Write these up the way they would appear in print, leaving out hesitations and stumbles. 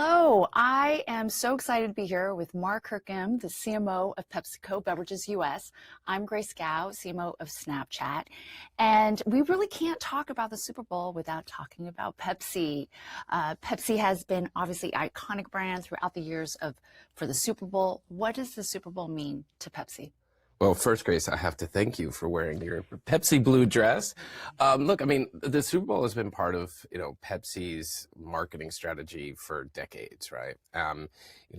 Hello, I am so excited to be here with Mark Kirkham, the CMO of PepsiCo Beverages US. I'm Grace Gow, CMO of Snapchat, and we really can't talk about the Super Bowl without talking about Pepsi. Pepsi has been obviously an iconic brand throughout the years for the Super Bowl. What does the Super Bowl mean to Pepsi? Well, first, Grace, I have to thank you for wearing your Pepsi blue dress. Look, I mean, the Super Bowl has been part of, Pepsi's marketing strategy for decades, right?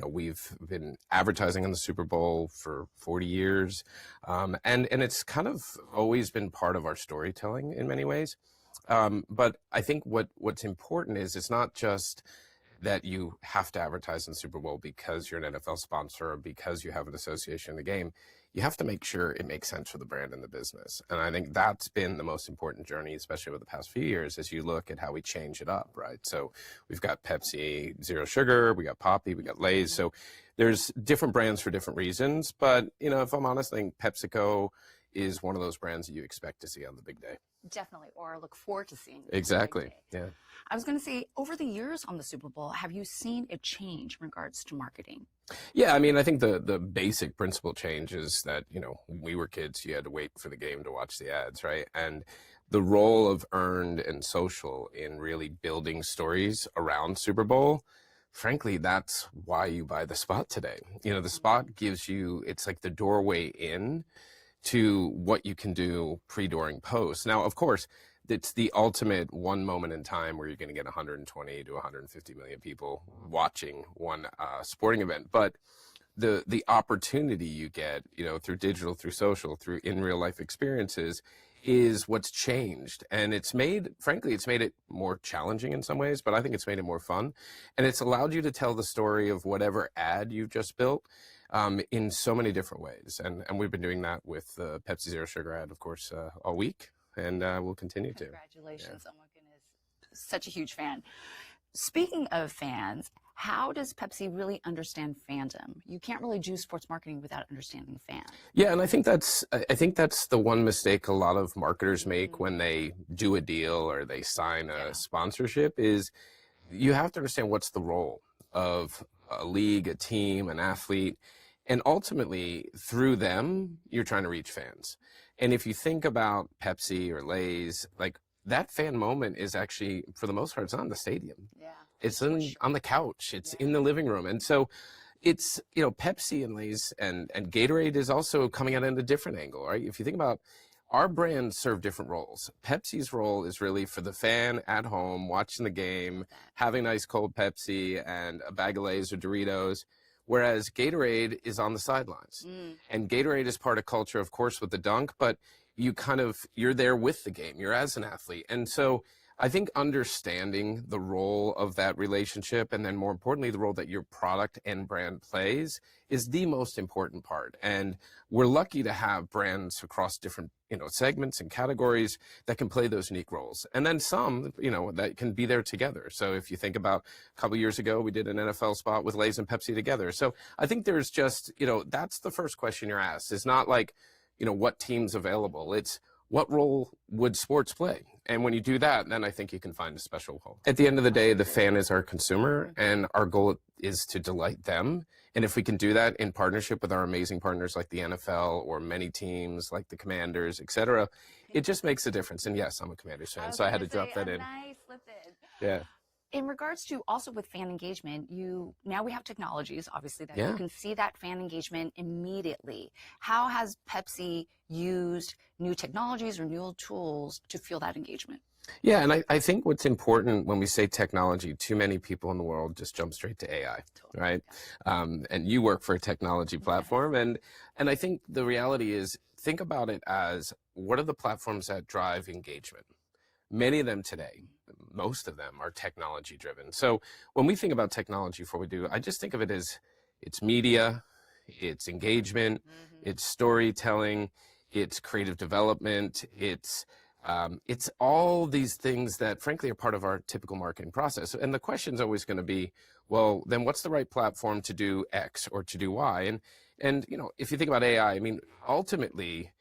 We've been advertising on the Super Bowl for 40 years, and it's kind of always been part of our storytelling in many ways. But I think what's important is it's not just that you have to advertise in the Super Bowl because you're an NFL sponsor or because you have an association in the game. You have to make sure it makes sense for the brand and the business. And I think that's been the most important journey, especially over the past few years, as you look at how we change it up, right? So we've got Pepsi Zero Sugar, we got Poppy, we got Lay's. So there's different brands for different reasons. But, if I'm honest, I think PepsiCo is one of those brands that you expect to see on the big day. Definitely, or look forward to seeing. Exactly, yeah. I was going to say, over the years on the Super Bowl, have you seen a change in regards to marketing? Yeah, I mean, I think the basic principle change is that, when we were kids, you had to wait for the game to watch the ads, right? And the role of earned and social in really building stories around Super Bowl, frankly, that's why you buy the spot today. The spot gives you, it's like the doorway in to what you can do pre, during, post. Now, of course, it's the ultimate one moment in time where you're going to get 120 to 150 million people watching one sporting event. But the opportunity you get, through digital, through social, through in real life experiences is what's changed. And frankly, it's made it more challenging in some ways, but I think it's made it more fun. And it's allowed you to tell the story of whatever ad you've just built in so many different ways. And we've been doing that with the Pepsi Zero Sugar ad, of course, all week. And we'll continue to. Congratulations. Yeah. Oh my goodness. Such a huge fan. Speaking of fans, how does Pepsi really understand fandom? You can't really do sports marketing without understanding fans. Yeah, and I think that's the one mistake a lot of marketers make when they do a deal or they sign a sponsorship is you have to understand what's the role of a league, a team, an athlete. And ultimately, through them, you're trying to reach fans. And if you think about Pepsi or Lay's, like that fan moment is actually, for the most part, it's not in the stadium. Yeah. It's on the couch. It's in the living room. And so it's, Pepsi and Lay's and Gatorade is also coming at it in a different angle, right? If you think about our brands serve different roles. Pepsi's role is really for the fan at home, watching the game, having a nice cold Pepsi and a bag of Lay's or Doritos. Whereas Gatorade is on the sidelines. And Gatorade is part of culture, of course, with the dunk, but you're there with the game. You're as an athlete. And so I think understanding the role of that relationship, and then more importantly, the role that your product and brand plays, is the most important part. And we're lucky to have brands across different segments and categories that can play those unique roles. And then some, that can be there together. So if you think about a couple of years ago, we did an NFL spot with Lay's and Pepsi together. So I think there's just, that's the first question you're asked. It's not like, what team's available. It's what role would sports play? And when you do that, then I think you can find a special home. At the end of the day, the fan is our consumer, and our goal is to delight them. And if we can do that in partnership with our amazing partners like the NFL or many teams like the Commanders, et cetera, it just makes a difference. And yes, I'm a Commanders fan, so I had to drop that in. Nice slip in. Yeah. In regards to also with fan engagement, now we have technologies, obviously, that you can see that fan engagement immediately. How has Pepsi used new technologies or new tools to feel that engagement? Yeah, and I think what's important when we say technology, too many people in the world just jump straight to AI, right? And you work for a technology platform, and I think the reality is, think about it as, what are the platforms that drive engagement? Many of them today, most of them, are technology driven. So when we think about technology for what we do, I just think of it as it's media, it's engagement, it's storytelling, it's creative development, it's all these things that frankly are part of our typical marketing process. And the question is always going to be, well, then what's the right platform to do X or to do Y? And if you think about AI, I mean, ultimately,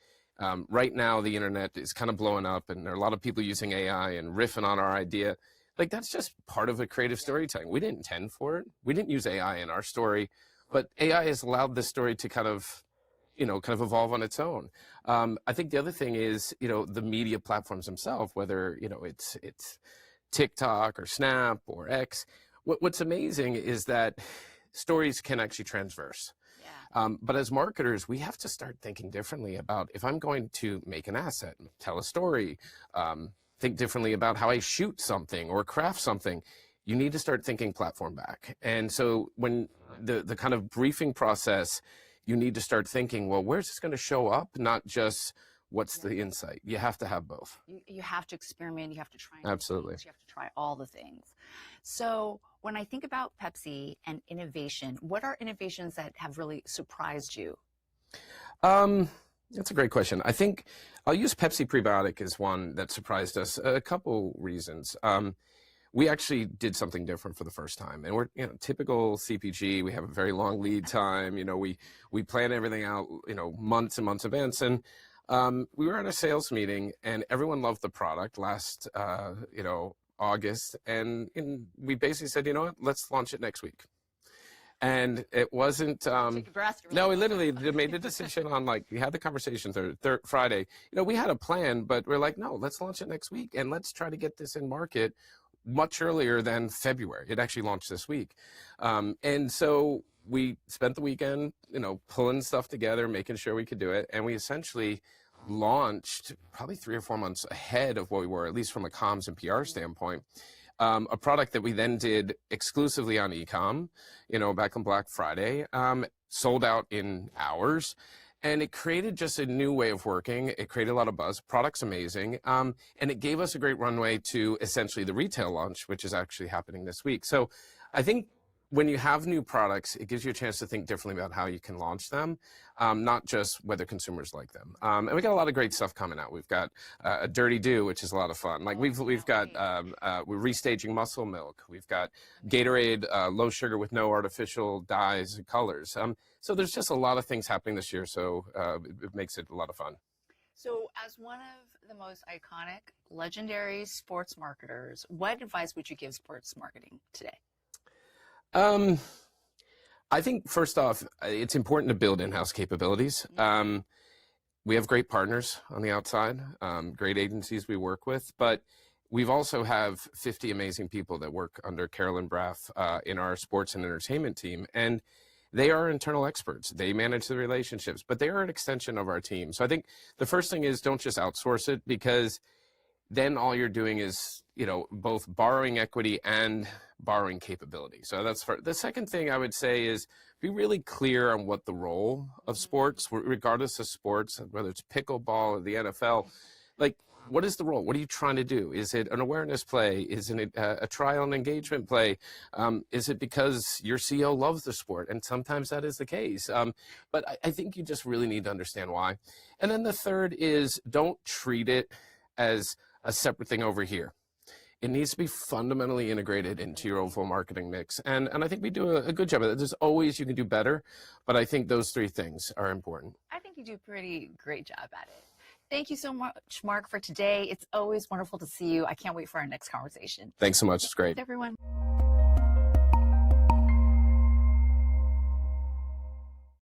right now the internet is kind of blowing up, and there are a lot of people using AI and riffing on our idea. Like that's just part of a creative storytelling. We didn't intend for it. We didn't use AI in our story, but AI has allowed this story to kind of evolve on its own. I think the other thing is, the media platforms themselves, whether, it's TikTok or Snap or X. What's amazing is that stories can actually transverse. But as marketers, we have to start thinking differently about if I'm going to make an asset, tell a story, think differently about how I shoot something or craft something. You need to start thinking platform back. And so when the kind of briefing process, you need to start thinking, well, where's this going to show up? Not just what's the insight. You have to have both. You have to experiment. You have to try. Absolutely. You have to try all the things. So when I think about Pepsi and innovation, what are innovations that have really surprised you? That's a great question. I think I'll use Pepsi Prebiotic as one that surprised us. A couple reasons. We actually did something different for the first time, and we're typical CPG. We have a very long lead time. We plan everything out months and months in advance. And we were at a sales meeting, and everyone loved the product last August, and we basically said, let's launch it next week. And it wasn't, no, we literally made the decision on we had the conversation Friday. We had a plan, but we're like, no, let's launch it next week. And let's try to get this in market much earlier than February. It actually launched this week. And so we spent the weekend, pulling stuff together, making sure we could do it. And we essentially launched probably 3 or 4 months ahead of what we were, at least from a comms and PR standpoint. A product that we then did exclusively on e-com, back on Black Friday, sold out in hours. And it created just a new way of working. It created a lot of buzz. Product's amazing. And it gave us a great runway to essentially the retail launch, which is actually happening this week. So I think when you have new products, it gives you a chance to think differently about how you can launch them, not just whether consumers like them. And we got a lot of great stuff coming out. We've got a Dirty Do, which is a lot of fun. We've got we're restaging Muscle Milk. We've got Gatorade low sugar with no artificial dyes and colors. So there's just a lot of things happening this year. So it makes it a lot of fun. So as one of the most iconic, legendary sports marketers, what advice would you give sports marketing today? I think first off, it's important to build in-house capabilities. We have great partners on the outside, great agencies we work with, but we've also have 50 amazing people that work under Carolyn Braff in our sports and entertainment team. And they are internal experts. They manage the relationships, but they are an extension of our team. So I think the first thing is don't just outsource it, because then all you're doing is, both borrowing equity and borrowing capability. So that's the second thing I would say is be really clear on what the role of sports, regardless of sports, whether it's pickleball or the NFL, what is the role? What are you trying to do? Is it an awareness play? Is it a trial and engagement play? Is it because your CEO loves the sport? And sometimes that is the case. But I think you just really need to understand why. And then the third is don't treat it as a separate thing over here. It needs to be fundamentally integrated into your overall marketing mix. And I think we do a good job of that. There's always you can do better, but I think those 3 things are important. I think you do a pretty great job at it. Thank you so much, Mark, for today. It's always wonderful to see you. I can't wait for our next conversation. Thanks so much. It's great. Thanks, everyone.